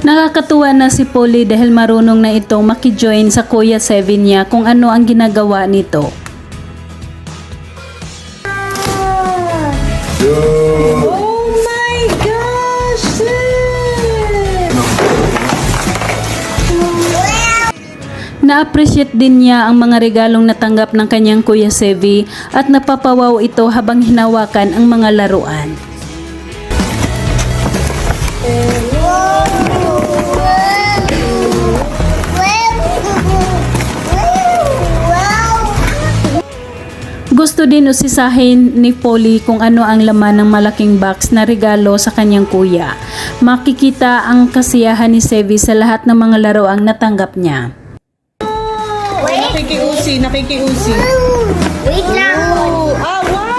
Nakakatuwa na si Polly dahil marunong na itong makijoin sa Kuya Seven niya kung ano ang ginagawa nito. Oh my gosh! Na-appreciate din niya ang mga regalong natanggap ng kanyang Kuya Sevi at napapawaw ito habang hinawakan ang mga laruan. Gusto din usisahin ni Polly kung ano ang laman ng malaking box na regalo sa kanyang kuya. Makikita ang kasiyahan ni Sevi sa lahat ng mga laruang natanggap niya. Nakikiusi. Wait lang. Oh, wow!